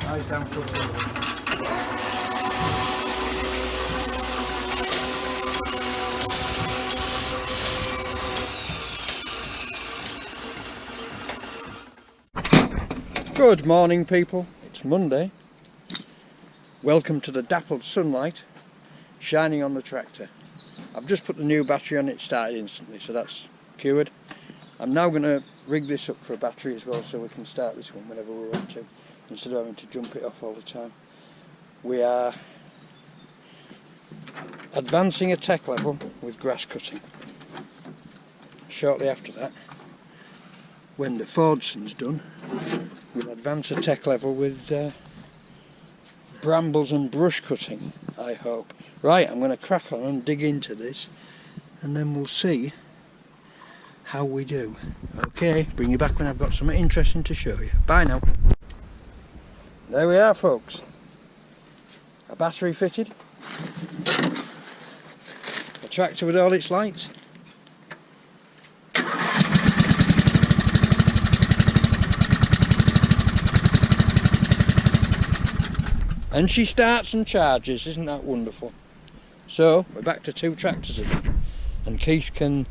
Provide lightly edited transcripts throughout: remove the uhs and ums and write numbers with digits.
Eyes down for Good morning, people. It's Monday. Welcome to the dappled sunlight shining on the tractor. I've just put the new battery on, it started instantly, so that's cured. I'm now going to rig this up for a battery as well, so we can start this one whenever we want to, instead of having to jump it off all the time. We are advancing a tech level with grass cutting. Shortly after that, when the Fordson's done, we'll advance a tech level with brambles and brush cutting, I hope. Right, I'm going to crack on and dig into this, and then we'll see how we do. Okay, bring you back when I've got something interesting to show you. Bye now. There we are, folks. A battery fitted. A tractor with all its lights. And she starts and charges, isn't that wonderful? So, we're back to two tractors again. And Keith can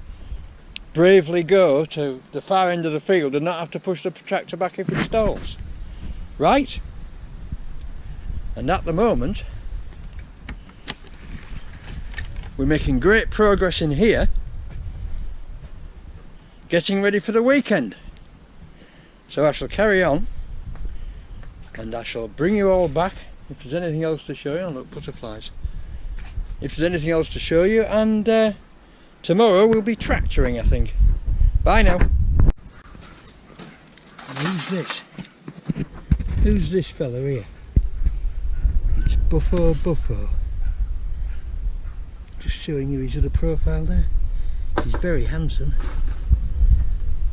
bravely go to the far end of the field and not have to push the tractor back if it stalls. Right? And at the moment, we're making great progress in here, getting ready for the weekend. So I shall carry on, and I shall bring you all back if there's anything else to show you. Oh look, butterflies. If there's anything else to show you, and tomorrow we'll be tractoring, I think. Bye now. Who's this? Who's this fella here? It's Buffo. Just showing you his other profile there. He's very handsome.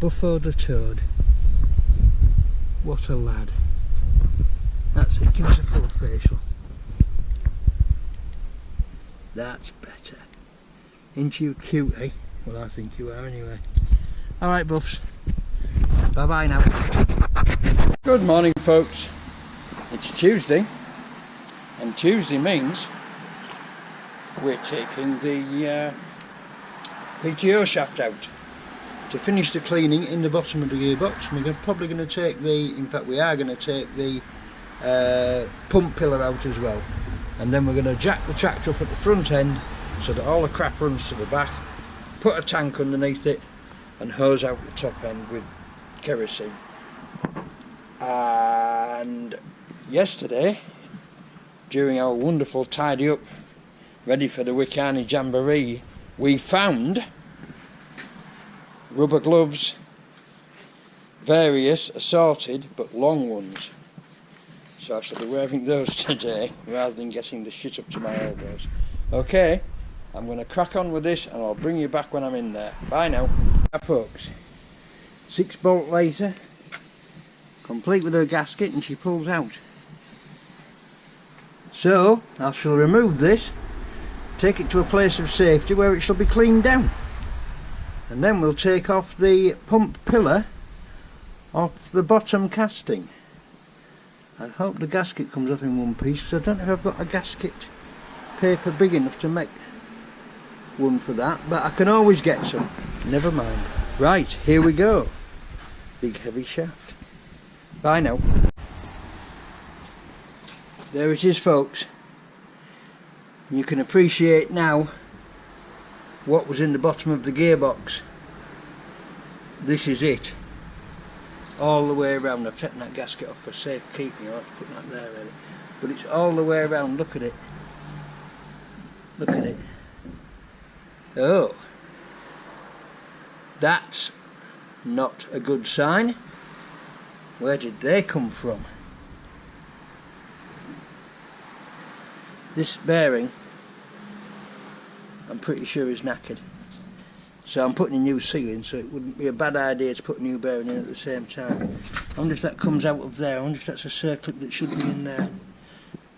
Buffo the Toad. What a lad. That's it, give us a full facial. That's better. Ain't you cute, eh? Well, I think you are anyway. Alright, buffs. Bye bye now. Good morning, folks. It's Tuesday, and Tuesday means we're taking the PTO shaft out to finish the cleaning in the bottom of the gearbox. We're probably going to take in fact we are going to take the pump pillar out as well, and then we're going to jack the tractor up at the front end so that all the crap runs to the back, put a tank underneath it and hose out the top end with kerosene. And yesterday, during our wonderful tidy up ready for the Wicani Jamboree, we found rubber gloves, various assorted but long ones. So I shall be wearing those today rather than getting the shit up to my elbows. Okay, I'm going to crack on with this and I'll bring you back when I'm in there. Bye now. Folks, 6-bolt later, complete with her gasket, and she pulls out. So I shall remove this, take it to a place of safety where it shall be cleaned down, and then we'll take off the pump pillar off the bottom casting. I hope the gasket comes off in one piece, because I don't know if I've got a gasket paper big enough to make one for that, but I can always get some. Never mind. Right, here we go. Big heavy shaft. Bye now. There it is, folks. You can appreciate now what was in the bottom of the gearbox. This is it. All the way around. I've taken that gasket off for safe keeping. I'll have to put that there really. But it's all the way around. Look at it. Look at it. Oh, that's not a good sign. Where did they come from? This bearing, I'm pretty sure is knackered. So I'm putting a new seal in, so it wouldn't be a bad idea to put a new bearing in at the same time. I wonder if that comes out of there. I wonder if that's a circlip that should be in there.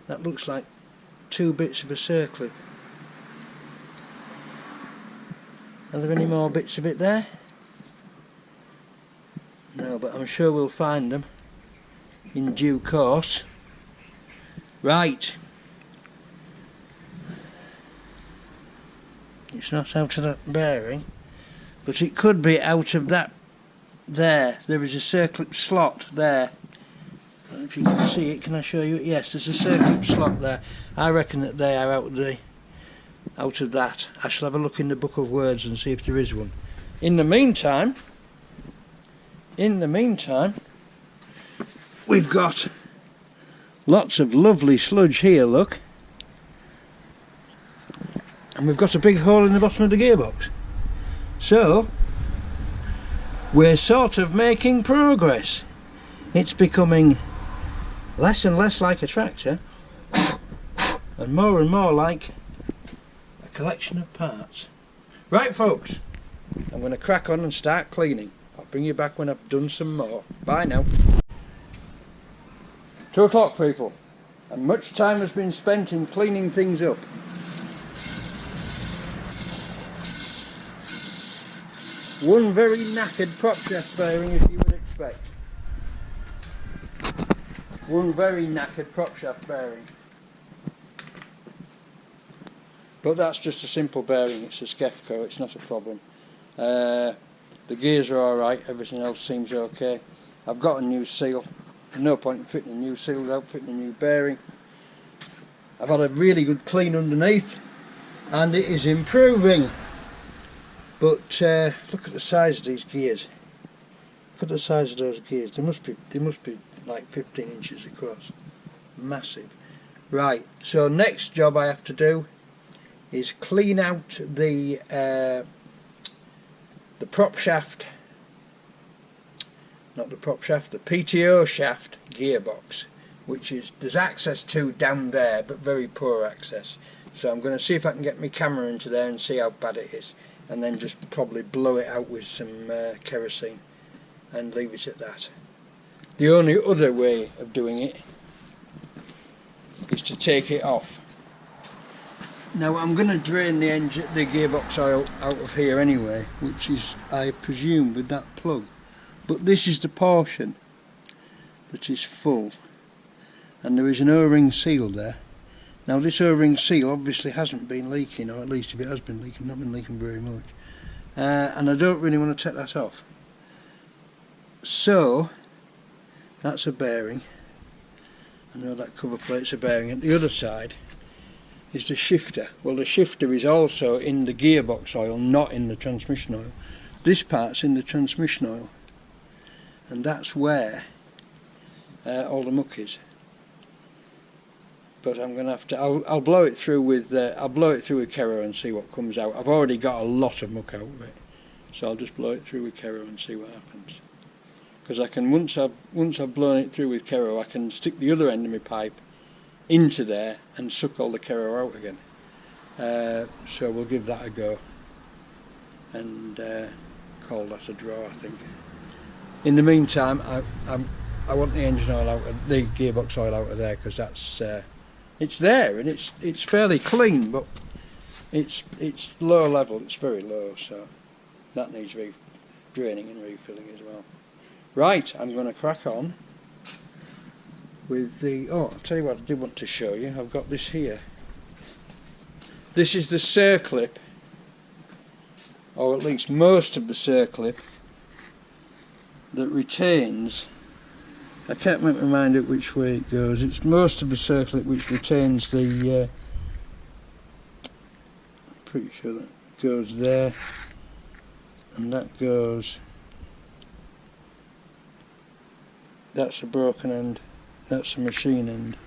That looks like 2 bits of a circlip. Are there any more bits of it there? No, but I'm sure we'll find them in due course. Right. It's not out of that bearing, but it could be out of that there. There is a circlip slot there. I don't know if you can see it. Can I show you it? Yes, there's a circlip slot there. I reckon that they are out of that. I shall have a look in the book of words and see if there is one. In the meantime, we've got lots of lovely sludge here, look. And we've got a big hole in the bottom of the gearbox. So, we're sort of making progress. It's becoming less and less like a tractor, and more like a collection of parts. Right folks, I'm going to crack on and start cleaning. I'll bring you back when I've done some more. Bye now. 2 o'clock people, and much time has been spent in cleaning things up. One very knackered prop shaft bearing, as you would expect. One very knackered prop shaft bearing. But that's just a simple bearing, it's a Skefco, it's not a problem. The gears are alright, everything else seems okay. I've got a new seal, no point in fitting a new seal without fitting a new bearing. I've had a really good clean underneath, and it is improving. But look at the size of these gears. Look at the size of those gears. They must be like 15 inches across. Massive. Right. So next job I have to do is clean out the prop shaft. Not the prop shaft. The PTO shaft gearbox, which is there's access to down there, but very poor access. So I'm going to see if I can get my camera into there and see how bad it is. And then just probably blow it out with some kerosene and leave it at that. The only other way of doing it is to take it off. Now I'm going to drain the gearbox oil out of here anyway, which is, I presume, with that plug. But this is the portion that is full, and there is an O-ring seal there. Now this O-ring seal obviously hasn't been leaking, or at least if it has been leaking, not been leaking very much. And I don't really want to take that off. So, that's a bearing. I know that cover plate's a bearing. At the other side is the shifter. Well, the shifter is also in the gearbox oil, not in the transmission oil. This part's in the transmission oil. And that's where all the muck is. But I'm going to have to. I'll blow it through with. I'll blow it through with Kero and see what comes out. I've already got a lot of muck out of it, so I'll just blow it through with Kero and see what happens. Because I can once I've blown it through with Kero, I can stick the other end of my pipe into there and suck all the Kero out again. So we'll give that a go and call that a draw, I think. In the meantime, I want the engine oil out, the gearbox oil out of there, because that's. It's there and it's fairly clean, but it's low level. It's very low, so that needs draining and refilling as well. Right, I'm going to crack on with the. Oh, I'll tell you what I did want to show you. I've got this here. This is the circlip, or at least most of the circlip that retains. I can't make my mind up which way it goes. It's most of the circlip which retains the. I'm pretty sure that goes there, and that goes. That's a broken end. That's a machine end.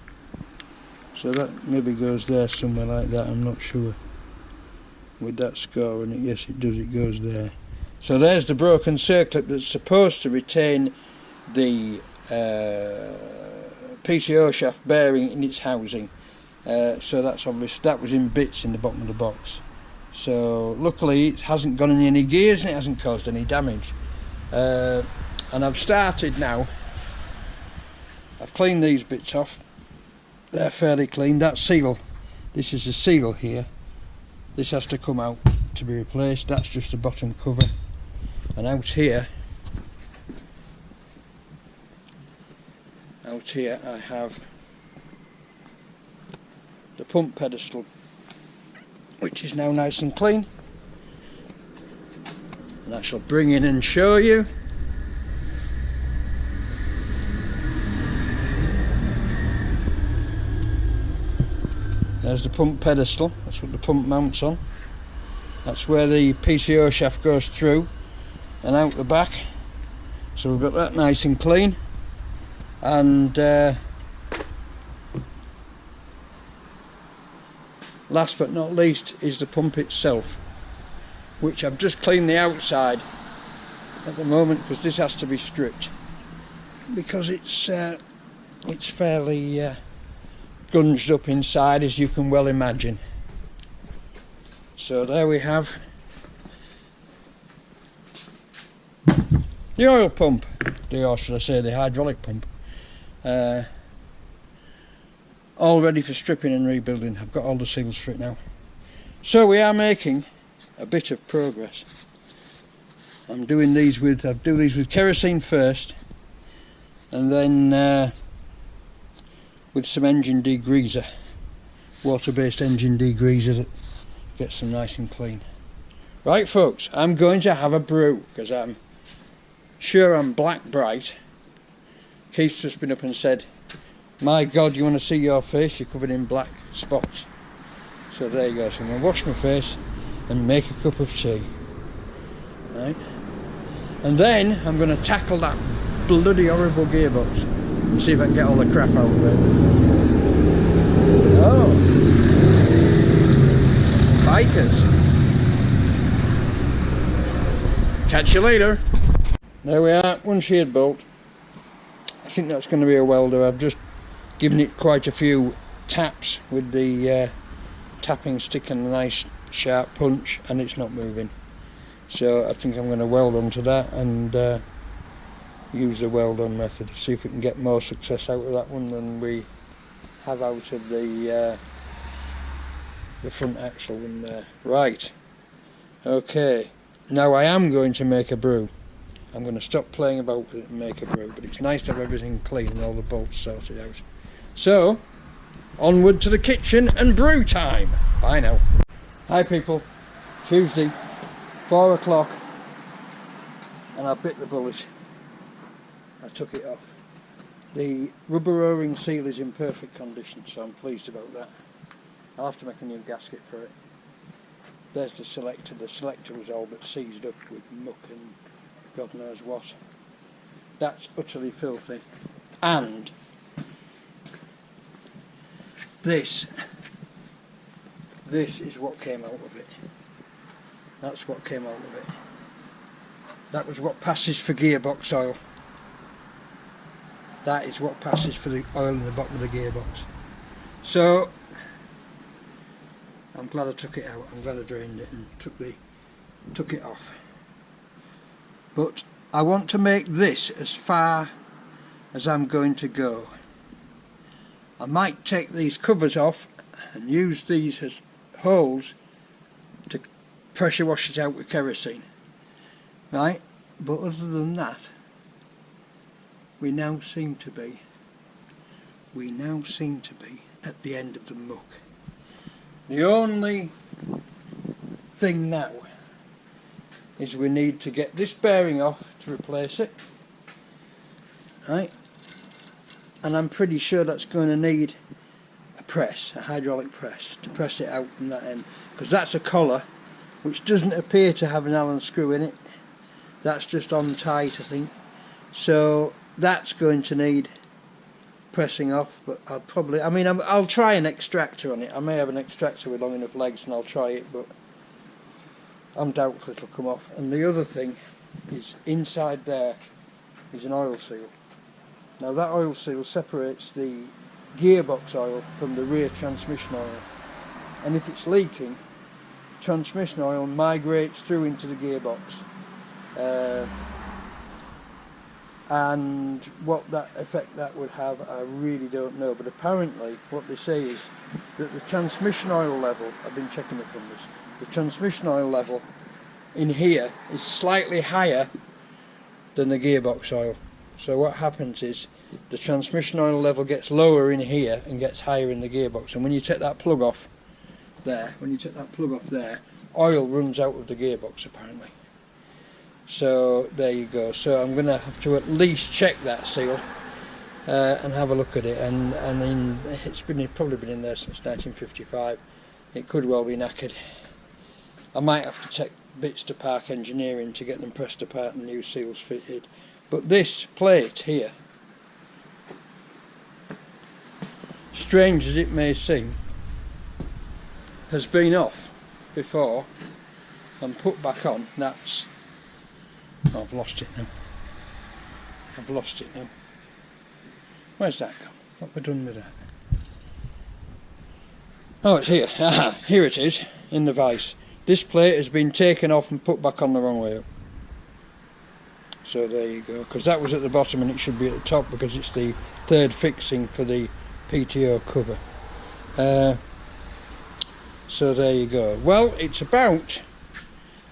So that maybe goes there somewhere like that. I'm not sure. With that score, and yes, it does. It goes there. So there's the broken circlip that's supposed to retain the. PTO shaft bearing in its housing, so that's obvious. That was in bits in the bottom of the box. So luckily it hasn't gone in any gears and it hasn't caused any damage. And I've started now. I've cleaned these bits off. They're fairly clean. That seal, this is a seal here. This has to come out to be replaced. That's just the bottom cover. And out here I have the pump pedestal, which is now nice and clean, and I shall bring in and show you. There's the pump pedestal, that's what the pump mounts on. That's where the PCO shaft goes through and out the back. So we've got that nice and clean. And last but not least is the pump itself, which I've just cleaned the outside at the moment because this has to be stripped, because it's fairly gunged up inside, as you can well imagine. So there we have the oil pump, or should I say the hydraulic pump, all ready for stripping and rebuilding. I've got all the seals for it now. So we are making a bit of progress. I'll do these with kerosene first, and then with some engine degreaser, water-based engine degreaser that gets them nice and clean. Right folks, I'm going to have a brew because I'm sure I'm black bright. Keith's just been up and said, my God, you want to see your face? You're covered in black spots. So there you go. So I'm going to wash my face and make a cup of tea. Right? And then I'm going to tackle that bloody horrible gearbox and see if I can get all the crap out of it. Oh, bikers. Catch you later. There we are, one sheared bolt. I think that's going to be a welder. I've just given it quite a few taps with the tapping stick and a nice sharp punch, and it's not moving. So I think I'm going to weld onto that and use the weld on method, see if we can get more success out of that one than we have out of the front axle one there. Right, okay, now I am going to make a brew. I'm going to stop playing about with it and make a brew, but it's nice to have everything clean and all the bolts sorted out. So onward to the kitchen and brew time. Bye now. Hi people, Tuesday, 4 o'clock, and I bit the bullet. I took it off. The rubber O-ring seal is in perfect condition, so I'm pleased about that. I'll have to make a new gasket for it. There's the selector. The selector was all but seized up with muck and God knows what. That's utterly filthy. And this is what came out of it. That's what came out of it. That was what passes for gearbox oil. That is what passes for the oil in the bottom of the gearbox. So I'm glad I took it out. I'm glad I drained it and took it off. But I want to make this as far as I'm going to go. I might take these covers off and use these as holes to pressure wash it out with kerosene. Right? But other than that, we now seem to be at the end of the muck. The only thing now is we need to get this bearing off to replace it, right? And I'm pretty sure that's going to need a press, a hydraulic press, to press it out from that end, because that's a collar which doesn't appear to have an Allen screw in it. That's just on tight, I think. So that's going to need pressing off, but I'll try an extractor on it. I may have an extractor with long enough legs and I'll try it, but I'm doubtful it'll come off. And the other thing is, inside there is an oil seal. Now that oil seal separates the gearbox oil from the rear transmission oil, and if it's leaking, transmission oil migrates through into the gearbox. And what that effect that would have, I really don't know, but apparently what they say is that the transmission oil level, I've been checking up on this, the transmission oil level in here is slightly higher than the gearbox oil. So what happens is the transmission oil level gets lower in here and gets higher in the gearbox, and when you take that plug off there, oil runs out of the gearbox apparently. So there you go. So I'm going to have to at least check that seal and have a look at it, and I mean it's probably been in there since 1955. It could well be knackered. I might have to take bits to Park Engineering to get them pressed apart and new seals fitted. But this plate here, strange as it may seem, has been off before and put back on. That's... oh, I've lost it now. Where's that gone? What have I done with that? Oh, it's here. Aha, here it is, in the vise. This plate has been taken off and put back on the wrong way up. So there you go, because that was at the bottom and it should be at the top because it's the third fixing for the PTO cover. So there you go. Well, it's about,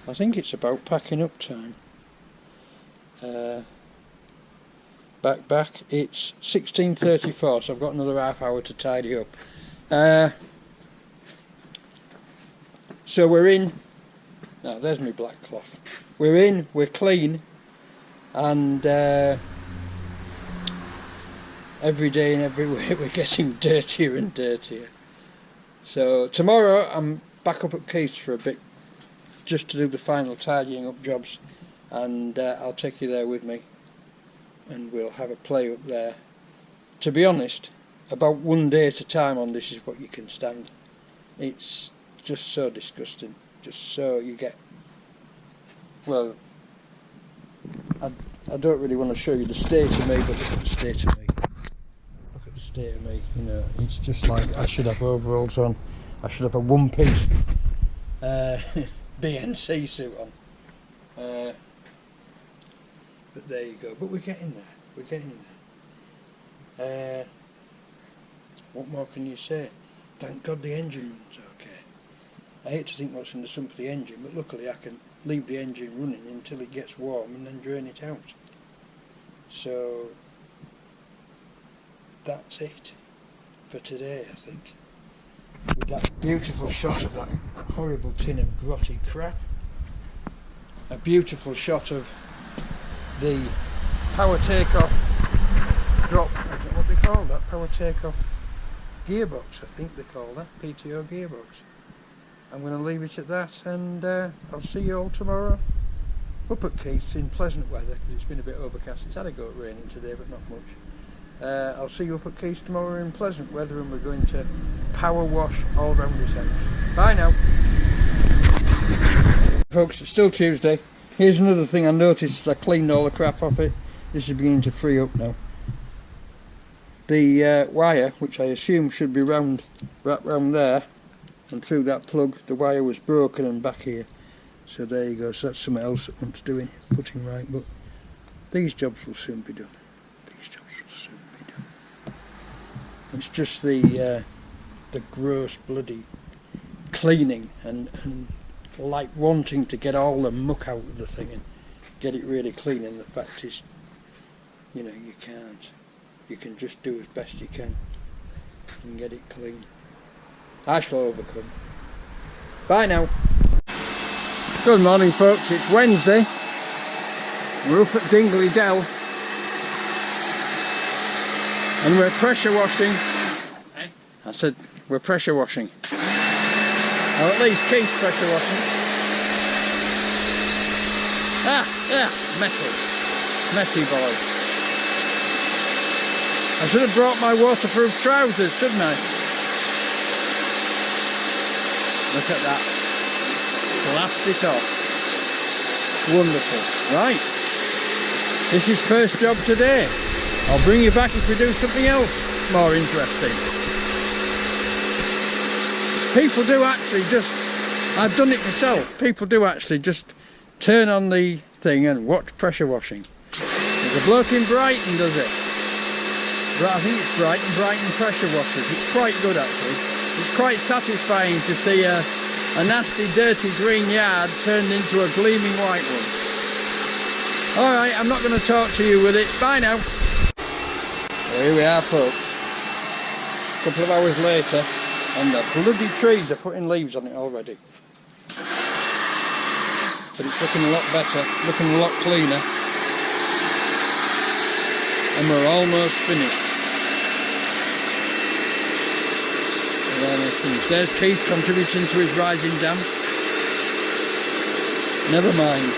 I think it's about packing up time. Back, it's 16:34, so I've got another half hour to tidy up. So we're in, now there's my black cloth. We're in, we're clean, and every day and every week we're getting dirtier and dirtier. So tomorrow I'm back up at Keith's for a bit, just to do the final tidying up jobs, and I'll take you there with me and we'll have a play up there. To be honest, about 1 day at a time on this is what you can stand. It's just so disgusting, just so you get, well, I don't really want to show you the state of me, but look at the state of me. Look at the state of me, you know, it's just like I should have overalls on, I should have a one-piece BNC suit on. But there you go, but we're getting there, what more can you say? Thank God the engine runs okay. I hate to think what's in the sump of the engine, but luckily I can leave the engine running until it gets warm and then drain it out. So that's it for today, I think. With that beautiful shot of that horrible tin of grotty crap, a beautiful shot of the power takeoff drop, I don't know what they call that, power takeoff gearbox, I think they call that, PTO gearbox. I'm going to leave it at that, and I'll see you all tomorrow up at Keith's in pleasant weather, because it's been a bit overcast. It's had a go at raining today, but not much. I'll see you up at Keith's tomorrow in pleasant weather, and we're going to power wash all around this house. Bye now. Folks, it's still Tuesday. Here's another thing I noticed. I cleaned all the crap off it. This is beginning to free up now. The wire, which I assume should be wrapped round there and through that plug, the wire was broken and back here. So there you go. So that's something else that wants doing, putting right. But these jobs will soon be done. It's just the gross bloody cleaning and like wanting to get all the muck out of the thing and get it really clean, and the fact is, you know, you can't. You can just do as best you can and get it clean. I shall overcome. Bye now. Good morning folks, it's Wednesday. We're up at Dingley Dell and we're pressure washing. I said we're pressure washing. Or at least Keith's pressure washing. Messy boy. I should have brought my waterproof trousers, shouldn't I? Look at that. Blast it off. Wonderful. Right. This is first job today. I'll bring you back if we do something else more interesting. People do actually just, I've done it myself, people do actually just turn on the thing and watch pressure washing. There's a bloke in Brighton does it. I think it's Brighton pressure washers. It's quite good actually. It's quite satisfying to see a nasty dirty green yard turned into a gleaming white one. Alright, I'm not going to talk to you with it. Bye now. So here we are, folks. A couple of hours later, and the bloody trees are putting leaves on it already. But it's looking a lot better, looking a lot cleaner. And we're almost finished. We're almost finished. There's Keith contributing to his rising damp. Never mind.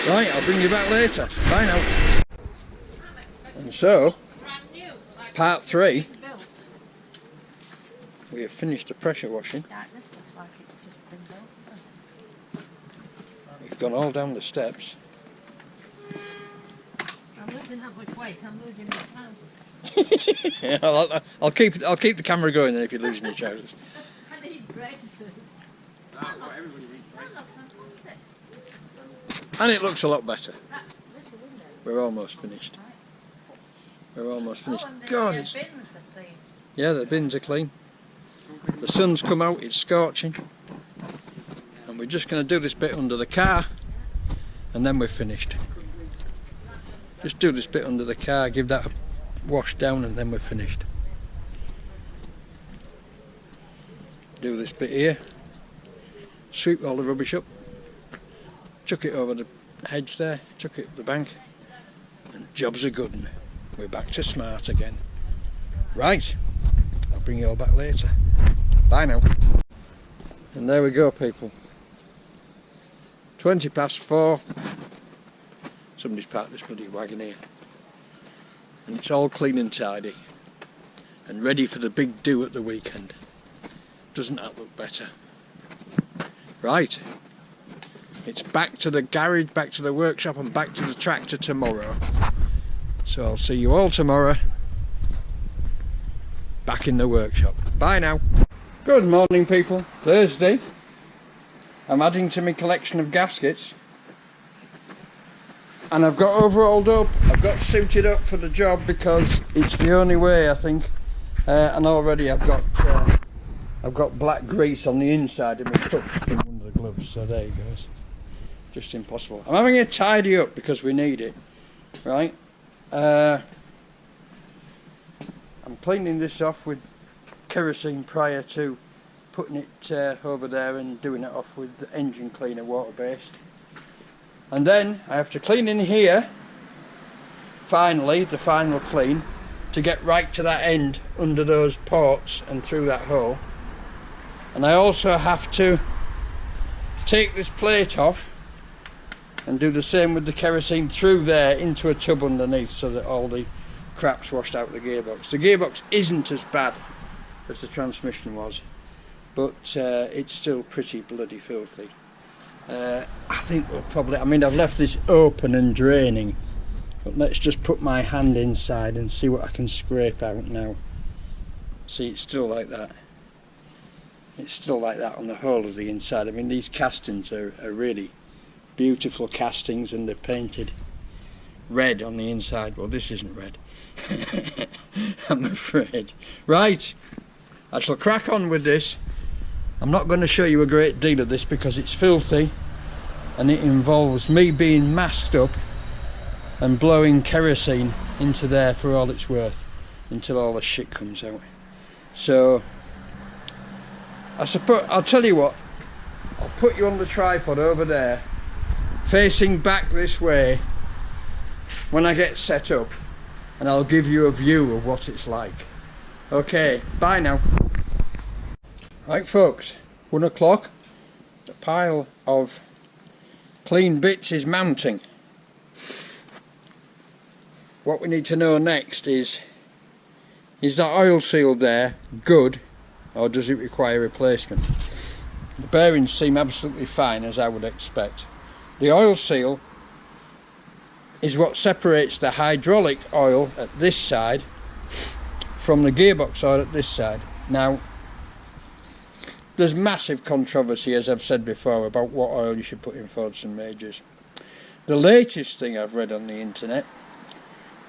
Right, I'll bring you back later. Bye now. And so, part 3, we have finished the pressure washing. We've gone all down the steps. I'm losing that much weight, I'm losing my trousers. Yeah, I'll keep the camera going then if you're losing your trousers. I need braces. And it looks a lot better. We're almost finished. We're almost finished. God, it's... bins are clean. Yeah, the bins are clean. The sun's come out, it's scorching. And we're just going to do this bit under the car, and then we're finished. Just do this bit under the car, give that a wash down, and then we're finished. Do this bit here, sweep all the rubbish up, chuck it over the hedge there, chuck it up the bank, and jobs are good. And we're back to smart again. Right, I'll bring you all back later. Bye now. And there we go, people. 20 past 4. Somebody's parked this bloody wagon here. And it's all clean and tidy. And ready for the big do at the weekend. Doesn't that look better? Right. It's back to the garage, back to the workshop, and back to the tractor tomorrow. So I'll see you all tomorrow. Back in the workshop. Bye now. Good morning, people. Thursday. I'm adding to my collection of gaskets. And I've got overhauled up. I've got suited up for the job because it's the only way, I think. And already I've got black grease on the inside of my cups in one of the gloves. So there you go. Just impossible. I'm having it tidy up because we need it. Right. I'm cleaning this off with kerosene prior to putting it over there and doing it off with the engine cleaner, water based. And then I have to clean in here, finally, the final clean, to get right to that end under those ports and through that hole. And I also have to take this plate off and do the same with the kerosene through there into a tub underneath so that all the crap's washed out of the gearbox. The gearbox isn't as bad as the transmission was, but it's still pretty bloody filthy. I think we'll probably, I've left this open and draining, but let's just put my hand inside and see what I can scrape out now. See, it's still like that. It's still like that on the whole of the inside. These castings are really beautiful castings, and they're painted red on the inside. Well, this isn't red. I'm afraid. Right, I shall crack on with this. I'm not going to show you a great deal of this because it's filthy and it involves me being masked up and blowing kerosene into there for all it's worth until all the shit comes out. So I suppose I'll tell you what, I'll put you on the tripod over there facing back this way when I get set up, and I'll give you a view of what it's like. Okay, bye now. Right folks, 1 o'clock, the pile of clean bits is mounting. What we need to know next is that oil seal there good, or does it require replacement? The bearings seem absolutely fine, as I would expect. The oil seal is what separates the hydraulic oil at this side from the gearbox oil at this side. Now, there's massive controversy, as I've said before, about what oil you should put in Fordson Majors. The latest thing I've read on the internet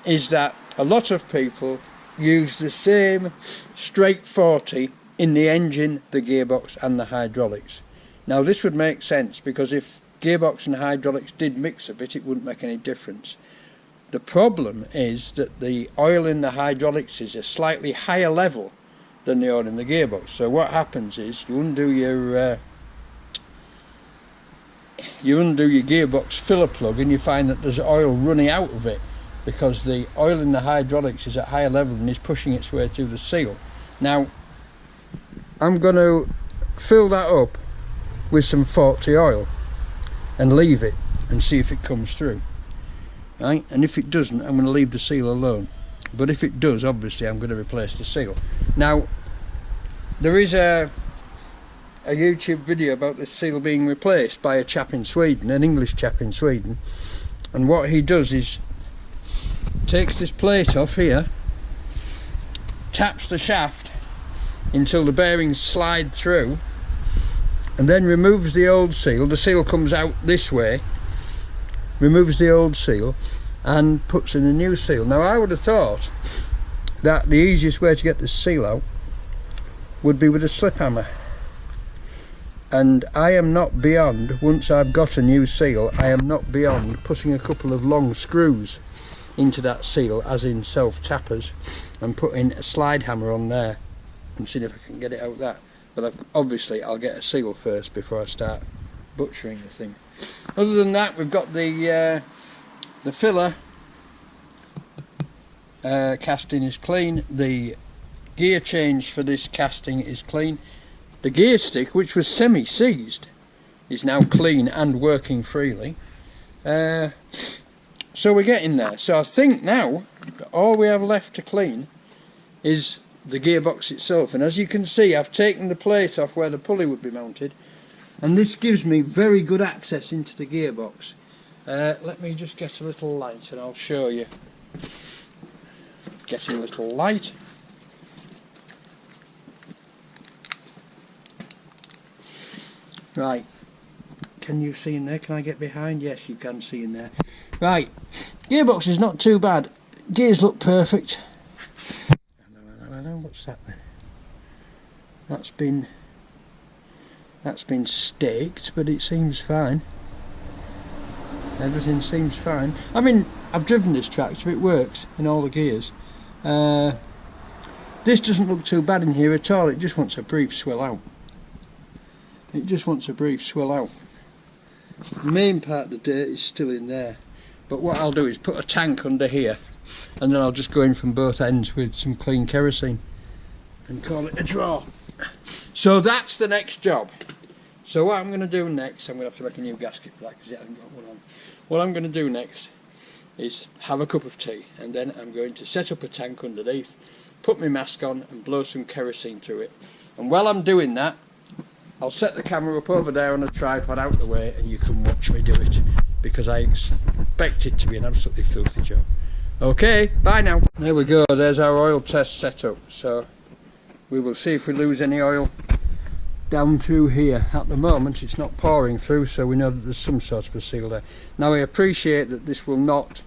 is that a lot of people use the same straight 40 in the engine, the gearbox and the hydraulics. Now this would make sense, because if gearbox and hydraulics did mix a bit, it wouldn't make any difference. The problem is that the oil in the hydraulics is a slightly higher level than the oil in the gearbox. So what happens is you undo your gearbox filler plug and you find that there's oil running out of it because the oil in the hydraulics is at higher level and is pushing its way through the seal. Now I'm going to fill that up with some 40 oil and leave it and see if it comes through. Right? And if it doesn't, I'm going to leave the seal alone. But if it does, obviously I'm going to replace the seal. Now there is a YouTube video about this seal being replaced by a chap in Sweden, an English chap in Sweden, and what he does is takes this plate off here, taps the shaft until the bearings slide through, and then removes the old seal. The seal comes out this way, removes the old seal and puts in a new seal. Now I would have thought that the easiest way to get this seal out would be with a slip hammer, and I am not beyond, once I've got a new seal, I am not beyond putting a couple of long screws into that seal, as in self tappers, and putting a slide hammer on there and seeing if I can get it out that. But obviously I'll get a seal first before I start butchering the thing. Other than that, we've got the filler casting is clean. The gear change for this casting is clean. The gear stick, which was semi-seized, is now clean and working freely. So we're getting there. So I think now that all we have left to clean is the gearbox itself. And as you can see, I've taken the plate off where the pulley would be mounted, and this gives me very good access into the gearbox. Let me just get a little light and I'll show you. Getting a little light. Right, can you see in there? Can I get behind? Yes, you can see in there. Right, gearbox is not too bad. Gears look perfect. What's that then? That's been staked, but it seems fine. Everything seems fine. I mean, I've driven this tractor, it works in all the gears. This doesn't look too bad in here at all, it just wants a brief swill out. It just wants a brief swill out. The main part of the dirt is still in there, but what I'll do is put a tank under here, and then I'll just go in from both ends with some clean kerosene and call it a draw. So that's the next job. So what I'm going to do next, I'm going to have to make a new gasket for that because it hasn't got one on. What I'm going to do next is have a cup of tea, and then I'm going to set up a tank underneath, put my mask on and blow some kerosene through it. And while I'm doing that, I'll set the camera up over there on a tripod out the way, and you can watch me do it, because I expect it to be an absolutely filthy job. Okay, bye now. There we go, there's our oil test set up. So we will see if we lose any oil down through here. At the moment it's not pouring through, so we know that there's some sort of a seal there. Now I appreciate that this will not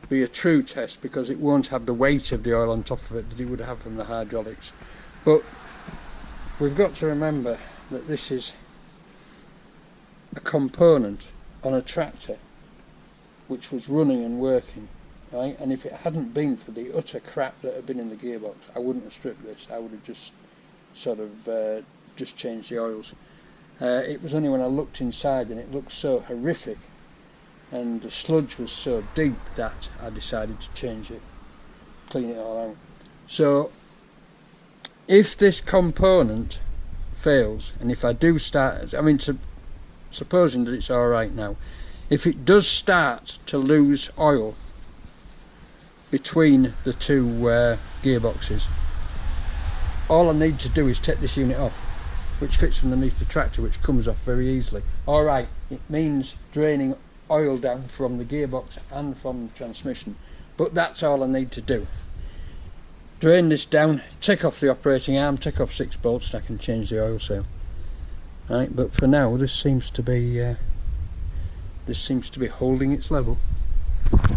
be a true test because it won't have the weight of the oil on top of it that it would have from the hydraulics, but we've got to remember that this is a component on a tractor which was running and working, right? And if it hadn't been for the utter crap that had been in the gearbox, I wouldn't have stripped this. I would have just sort of just changed the oils. It was only when I looked inside and it looked so horrific and the sludge was so deep that I decided to change it, clean it all out. So if this component fails, and if I do start, I mean, supposing that it's alright now, if it does start to lose oil between the two gearboxes, all I need to do is take this unit off, which fits underneath the tractor, which comes off very easily. Alright, it means draining oil down from the gearbox and from the transmission, but that's all I need to do. Drain this down, take off the operating arm, take off 6 bolts, and I can change the oil seal. Right, but for now this seems to be holding its level,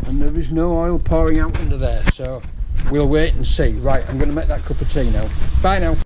and there is no oil pouring out under there, so we'll wait and see. Right, I'm going to make that cup of tea now. Bye now.